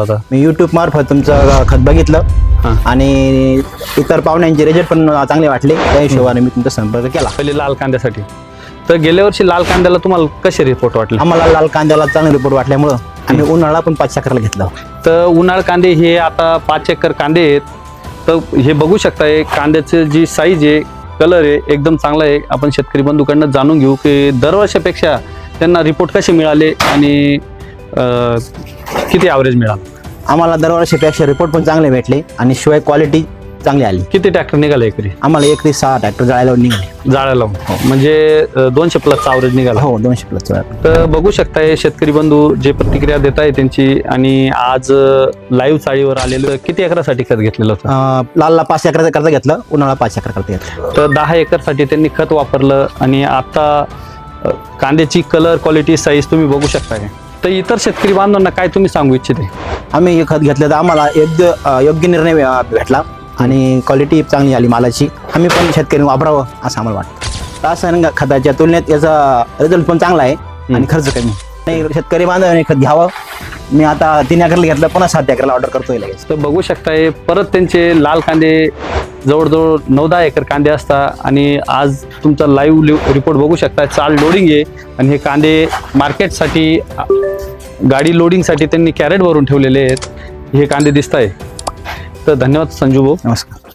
आता मी YouTube मार्फत तुमचं खत बघितलं हां. आणि इतर पाहुण्यांचे रिझल्ट पण चांगले वाटले, त्या हिशोबाने मी तुमचा संपर्क केला. पहिले लाल कांद्यासाठी तर गेल्या वर्षी लाल कांद्याला तुम्हाला कसे रिपोर्ट वाटले? आम्हाला लाल कांद्याला चांगले रिपोर्ट वाटल्यामुळं आम्ही उन्हाळा पण 5 चक्राला घेतला. तर उन्हाळ कांदे हे आता 5 एकर कांदे आहेत. तर हे बघू शकताय कांद्याची जी साईज आहे, कलर आहे, एकदम चांगला आहे. आपण शेतकरी बंधूकडनं जाणून घेऊ की दरवर्षापेक्षा त्यांना रिपोर्ट कसे मिळाले आणि किती ॲव्हरेज मिळालं. आम्हाला दरवर्षीपेक्षा रिपोर्ट पण चांगले भेटले आणि शिवाय क्वालिटी चांगली आली. किती ट्रॅक्टर निघाले एकरी? आम्हाला 1 ते 6 ट्रॅक्टर जाळायला निघाले. जाळ्याला म्हणजे 200+ ॲव्हरेज निघाला. हो, 200+ तर बघू शकताय शेतकरी बंधू जे प्रतिक्रिया देत आहे त्यांची. आणि आज लाईव्ह चाळीवर आलेलं किती एकरासाठी खत घेतलेलं होतं? लालला 5 एकराचा करता घेतलं, उन्हाळा 5 एकर करता घेतलं. तर 10 एकरसाठी त्यांनी खत वापरलं आणि आता कांद्याची कलर क्वालिटी साईज तुम्ही बघू शकताय. तर इतर शेतकरी बांधवांना काय तुम्ही सांगू इच्छिते? आम्ही हे खत घेतलं तर आम्हाला योग्य निर्णय भेटला आणि क्वालिटी चांगली आली मालाची. आम्ही पण शेतकरी वापरावं असं आम्हाला वाटतं. रासायनिक खताच्या तुलनेत याचा रिझल्ट पण चांगला आहे आणि खर्च कमी. नाही, शेतकरी बांधवांनी खत घ्यावं. मी आता 3 एकरला घेतलं, पुन्हा 7 एकरला ऑर्डर करतोय लगेच. तर बघू शकताय परत त्यांचे लाल कांदे जवळजवळ 9-10 एकर कांदे असतात आणि आज तुमचा लाईव्ह रिपोर्ट बघू शकता. चाल लोडिंग आहे आणि हे कांदे मार्केटसाठी गाडी लोडिंगसाठी त्यांनी कॅरेट भरून ठेवलेले आहेत. हे कांदे दिसत आहे. तर धन्यवाद संजू भाऊ. नमस्कार.